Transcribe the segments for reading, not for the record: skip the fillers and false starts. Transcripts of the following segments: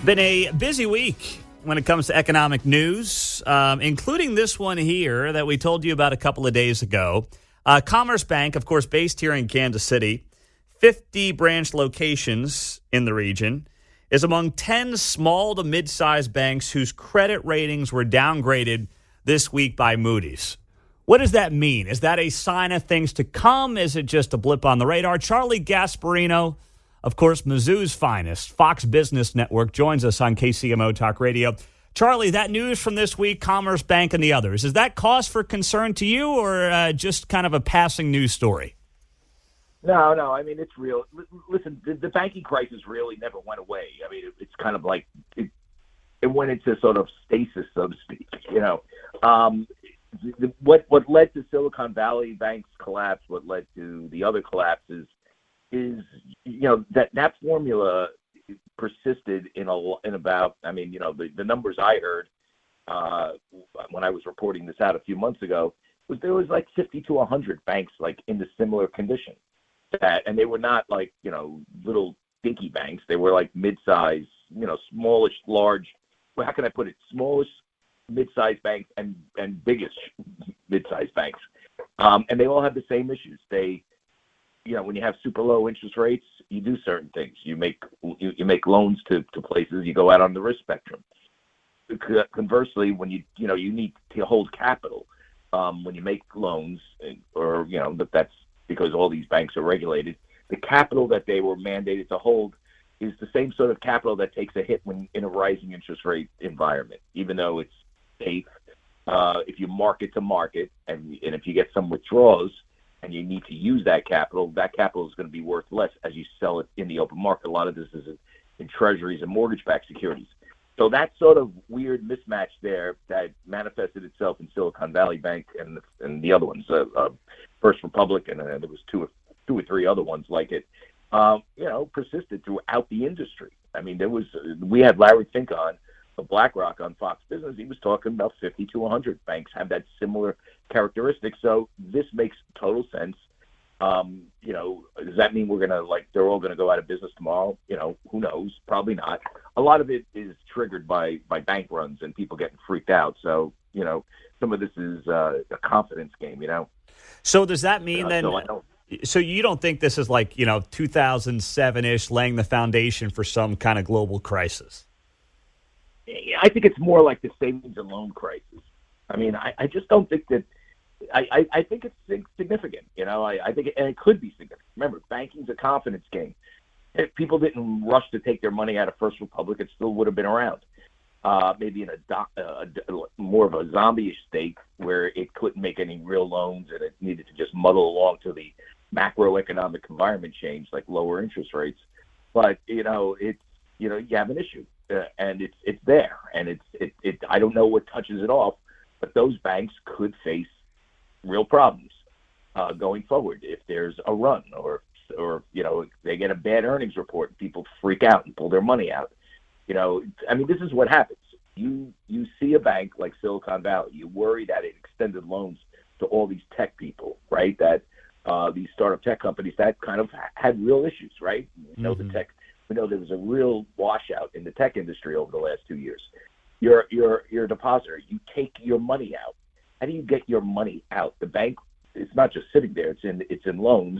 Been a busy week when it comes to economic news, including this one here that we told you about a couple of days ago. Commerce Bank, of course, based here in Kansas City, 50 branch locations in the region, is among 10 small to mid-sized banks whose credit ratings were downgraded this week by Moody's. What does that mean? Is that a sign of things to come? Is it just a blip on the radar? Charlie Gasparino, of course, Mizzou's finest, Fox Business Network, joins us on KCMO Talk Radio. Charlie, that news from this week, Commerce Bank and the others, is that cause for concern to you or just kind of a passing news story? No. I mean, it's real. Listen, the banking crisis really never went away. I mean, it's kind of like it went into sort of stasis, so to speak. What led to Silicon Valley Bank's collapse, what led to the other collapses, is that formula persisted in about, the numbers I heard when I was reporting this out a few months ago was there was like 50 to 100 banks like in the similar condition, and they were not like little dinky banks. They were like mid-size, smallish, large. Well, how can I put it? Smallish, mid-sized banks and biggest mid-sized banks, and they all have the same issues. When you have super low interest rates, you do certain things. You make loans to places. You go out on the risk spectrum. Conversely, when you need to hold capital, when you make loans, or that's because all these banks are regulated. The capital that they were mandated to hold is the same sort of capital that takes a hit when in a rising interest rate environment, even though it's safe. If you market to market, and if you get some withdrawals, and you need to use that capital is going to be worth less as you sell it in the open market. A lot of this is in treasuries and mortgage-backed securities. So that sort of weird mismatch there that manifested itself in Silicon Valley Bank and the other ones, First Republic, and there was two or three other ones like it, persisted throughout the industry. I mean, we had Larry Fink on of BlackRock on Fox Business. He was talking about 50 to 100 banks have that similar characteristic. So this makes total sense. Does that mean they're all going to go out of business tomorrow? Who knows? Probably not. A lot of it is triggered by bank runs and people getting freaked out. So, some of this is a confidence game, So does that mean then? So you don't think this is 2007-ish laying the foundation for some kind of global crisis? I think it's more like the savings and loan crisis. I mean, I just don't think that. I think it's significant. I think it could be significant. Remember, banking's a confidence game. If people didn't rush to take their money out of First Republic, it still would have been around. Maybe in a more of a zombie-ish state where it couldn't make any real loans and it needed to just muddle along to the macroeconomic environment change, like lower interest rates. But you have an issue. And it's there, and I don't know what touches it off, but those banks could face real problems going forward if there's a run, or they get a bad earnings report and people freak out and pull their money out. This is what happens. You see a bank like Silicon Valley, you worry that it extended loans to all these tech people, right? That these startup tech companies that kind of had real issues, right? The tech. We know there was a real washout in the tech industry over the last 2 years. You're a depositor. You take your money out. How do you get your money out? The bank, it's not just sitting there. It's in loans,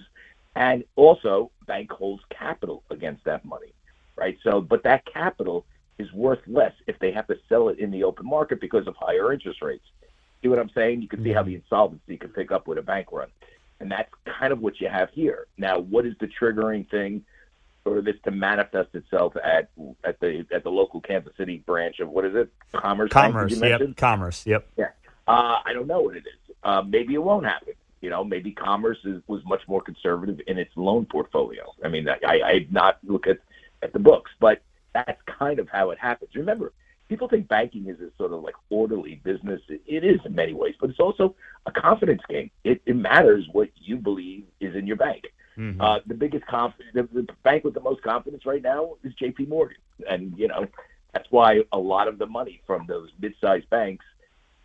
and also bank holds capital against that money, right? So, but that capital is worth less if they have to sell it in the open market because of higher interest rates. See what I'm saying? You can see how the insolvency can pick up with a bank run, and that's kind of what you have here. Now, what is the triggering thing for this to manifest itself at the local Kansas City branch of, what is it? Commerce. Yep. Commerce. Yep. Yeah. I don't know what it is. Maybe it won't happen. Maybe Commerce was much more conservative in its loan portfolio. I mean, I not look at the books, but that's kind of how it happens. Remember, people think banking is a sort of like orderly business. It is in many ways, but it's also a confidence game. It matters what you believe is in your bank. Mm-hmm. The biggest the bank with the most confidence right now is J.P. Morgan, and that's why a lot of the money from those mid-sized banks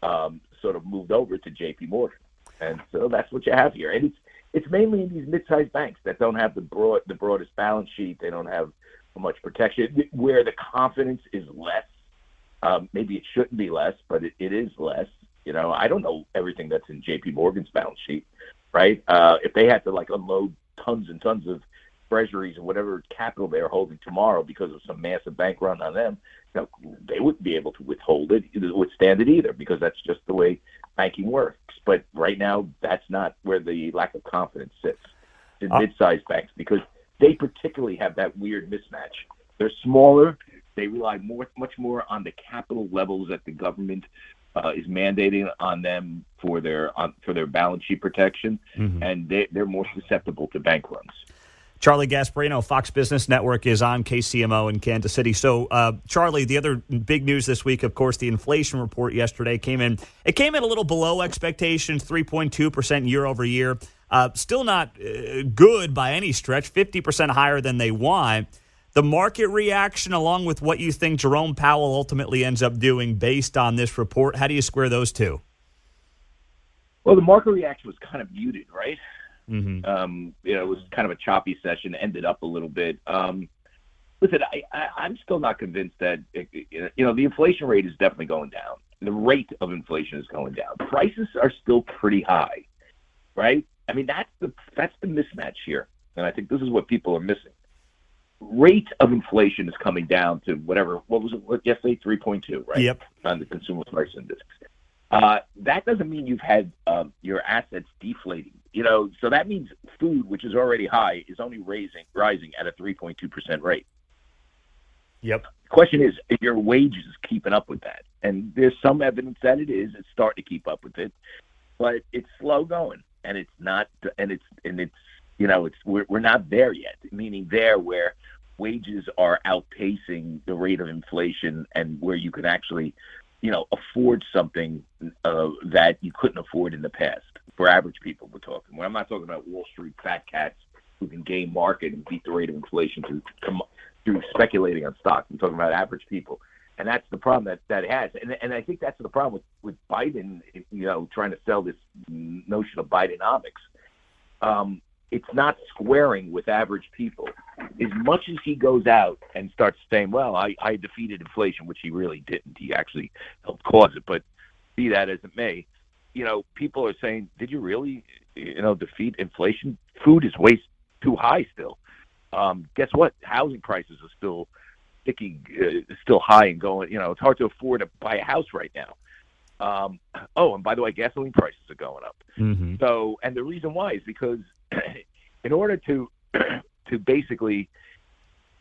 sort of moved over to J.P. Morgan, and so that's what you have here. And it's mainly in these mid-sized banks that don't have the broadest balance sheet. They don't have much protection. Where the confidence is less, maybe it shouldn't be less, but it is less. I don't know everything that's in J.P. Morgan's balance sheet, right? If they had to unload tons and tons of treasuries and whatever capital they're holding tomorrow because of some massive bank run on them, they wouldn't be able to withstand it either, because that's just the way banking works. But right now, that's not where the lack of confidence sits in mid-sized banks, because they particularly have that weird mismatch. They're smaller. They rely much more on the capital levels that the government is mandating on them for their balance sheet protection, and they're more susceptible to bank runs. Charlie Gasparino, Fox Business Network, is on KCMO in Kansas City. So, Charlie, the other big news this week, of course, the inflation report yesterday came in. It came in a little below expectations, 3.2% year over year. Still not good by any stretch, 50% higher than they want. The market reaction, along with what you think Jerome Powell ultimately ends up doing based on this report, how do you square those two? Well, the market reaction was kind of muted, right? Mm-hmm. It was kind of a choppy session, ended up a little bit. Listen, I'm still not convinced that, the inflation rate is definitely going down. The rate of inflation is going down. Prices are still pretty high, right? I mean, that's the mismatch here. And I think this is what people are missing. Rate of inflation is coming down to what was it yesterday? 3.2, right? Yep. On the consumer price index. That doesn't mean you've had your assets deflating. So that means food, which is already high, is only rising at a 3.2% rate. Yep. The question is, if your wages keeping up with that? And there's some evidence that it is. It's starting to keep up with it, but it's slow going, and it's not. We're not there yet. Meaning there where wages are outpacing the rate of inflation, and where you can actually, afford something that you couldn't afford in the past. For average people, we're talking. Well, I'm not talking about Wall Street fat cats who can gain market and beat the rate of inflation through speculating on stocks. I'm talking about average people, and that's the problem that it has. And I think that's the problem with Biden, trying to sell this notion of Bidenomics. It's not squaring with average people. As much as he goes out and starts saying, well, I defeated inflation, which he really didn't. He actually helped cause it. But be that as it may, people are saying, did you really, defeat inflation? Food is way too high still. Guess what? Housing prices are still still high and going. It's hard to afford to buy a house right now. And by the way, gasoline prices are going up. Mm-hmm. So, and the reason why is because in order to basically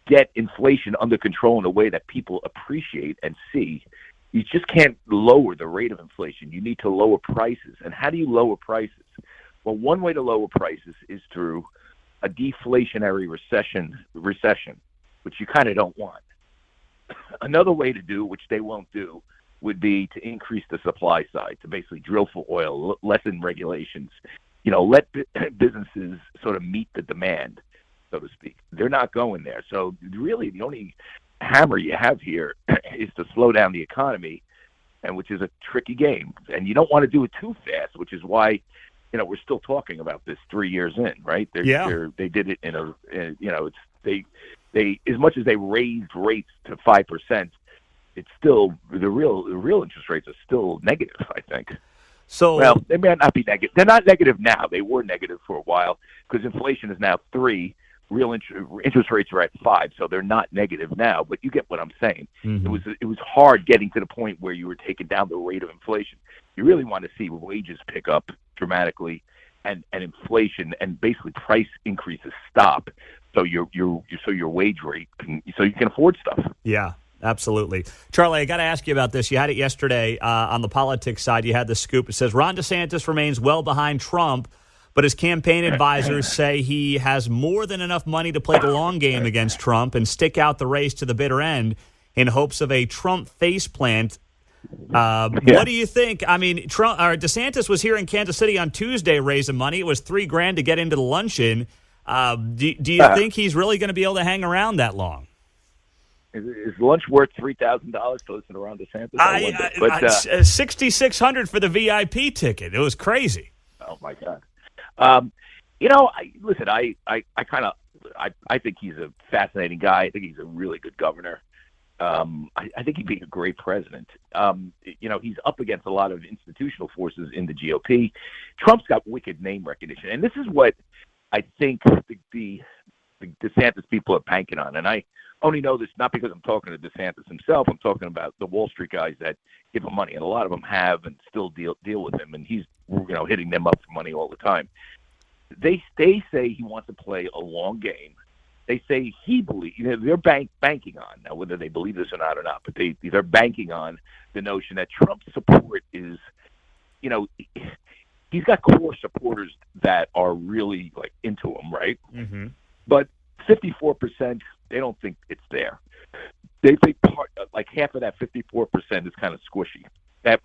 get inflation under control in a way that people appreciate and see, you just can't lower the rate of inflation. You need to lower prices. And how do you lower prices? Well, one way to lower prices is through a deflationary recession, which you kind of don't want. Another way to do, which they won't do, would be to increase the supply side, to basically drill for oil, lessen regulations, let businesses sort of meet the demand, so to speak. They're not going there. So really the only hammer you have here is to slow down the economy, and which is a tricky game. And you don't want to do it too fast, which is why, we're still talking about this 3 years in, right? They did it they as much as they raised rates to 5%, it's still the real interest rates are still negative, I think. So, well, they may not be negative. They're not negative now. They were negative for a while because inflation is now 3. Real interest rates are at 5, so they're not negative now. But you get what I'm saying. Mm-hmm. It was hard getting to the point where you were taking down the rate of inflation. You really want to see wages pick up dramatically, and inflation and basically price increases stop. So your wage rate so you can afford stuff. Yeah. Absolutely. Charlie, I got to ask you about this. You had it yesterday on the politics side. You had the scoop. It says Ron DeSantis remains well behind Trump, but his campaign advisors say he has more than enough money to play the long game against Trump and stick out the race to the bitter end in hopes of a Trump faceplant. What do you think? I mean, DeSantis was here in Kansas City on Tuesday raising money. It was $3,000 to get into the luncheon. Do you think he's really going to be able to hang around that long? Is lunch worth $3,000 to listen to Ron DeSantis? $6,600 for the VIP ticket. It was crazy. Oh my God! I kind of I think he's a fascinating guy. I think he's a really good governor. I think he'd be a great president. He's up against a lot of institutional forces in the GOP. Trump's got wicked name recognition, and this is what I think the DeSantis people are banking on. And I only know this not because I'm talking to DeSantis himself. I'm talking about the Wall Street guys that give him money, and a lot of them have and still deal with him, and he's hitting them up for money all the time. They say he wants to play a long game. They say he believes, they're banking on, now whether they believe this or not, but they're banking on the notion that Trump's support is, he's got core supporters that are really like into him, right? Mm-hmm. But 54%, they don't think it's there. They think half of that 54% is kind of squishy. That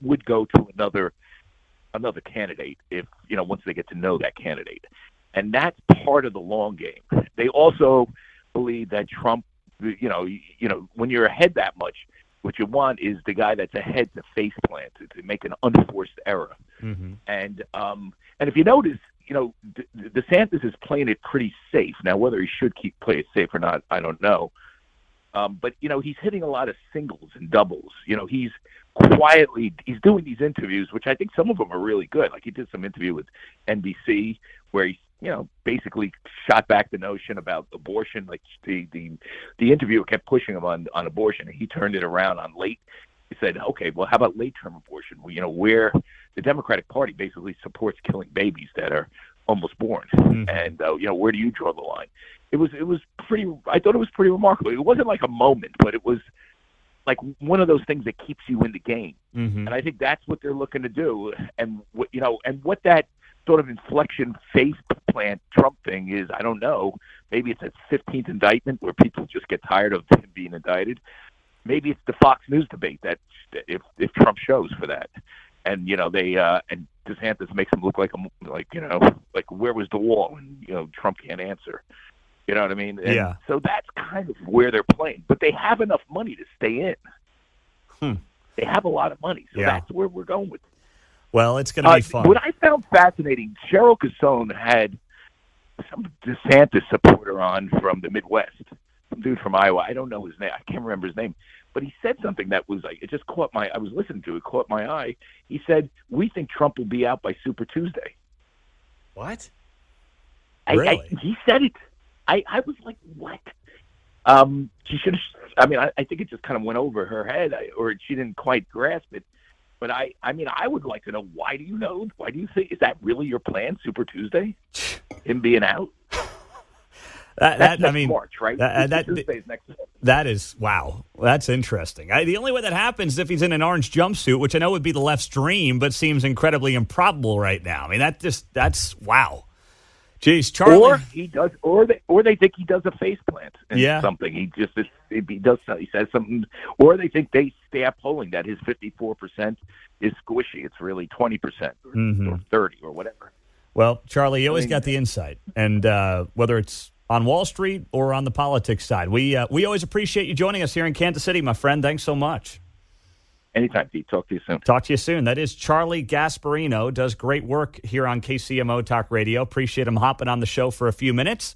would go to another candidate if, once they get to know that candidate. And that's part of the long game. They also believe that Trump, when you're ahead that much, what you want is the guy that's ahead to face plant, to make an unforced error. Mm-hmm. And if you notice, DeSantis is playing it pretty safe. Now, whether he should play it safe or not, I don't know. But he's hitting a lot of singles and doubles. He's doing these interviews, which I think some of them are really good. Like he did some interview with NBC where he, basically shot back the notion about abortion. Like the interviewer kept pushing him on abortion, and he turned it around on late. He said, okay, well, how about late-term abortion? Where the Democratic Party basically supports killing babies that are almost born. Mm-hmm. And, where do you draw the line? It was pretty, I thought it was pretty remarkable. It wasn't like a moment, but it was like one of those things that keeps you in the game. Mm-hmm. And I think that's what they're looking to do. And what that sort of inflection face plant Trump thing is, I don't know. Maybe it's a 15th indictment where people just get tired of him being indicted. Maybe it's the Fox News debate that if Trump shows for that, and and DeSantis makes him look like where was the wall, and Trump can't answer. You know what I mean? And yeah. So that's kind of where they're playing, but they have enough money to stay in. They have a lot of money, so that's where we're going with it. Well, it's going to be fun. What I found fascinating, Cheryl Casone had some DeSantis supporter on from the Midwest, some dude from Iowa. I don't know his name. I can't remember his name. But he said something that was like, it just caught I was listening to it, caught my eye. He said, we think Trump will be out by Super Tuesday. What? Really? He said it. I was like, what? She should have, I think it just kind of went over her head, or she didn't quite grasp it. But I would like to know, why do you think, is that really your plan, Super Tuesday? Him being out? That's March, right? Tuesday's next. That is, wow. That's interesting. The only way that happens is if he's in an orange jumpsuit, which I know would be the left's dream, but seems incredibly improbable right now. That's wow. Jeez, Charlie. Or he does, or they think he does a face plant and something. He says something, or they think they stay polling that his 54% is squishy. It's really 20% or 30 or whatever. Well, Charlie, you always got the insight, and whether it's on Wall Street or on the politics side, we always appreciate you joining us here in Kansas City, my friend. Thanks so much. Anytime, Pete. Talk to you soon. Talk to you soon. That is Charlie Gasparino. Does great work here on KCMO Talk Radio. Appreciate him hopping on the show for a few minutes.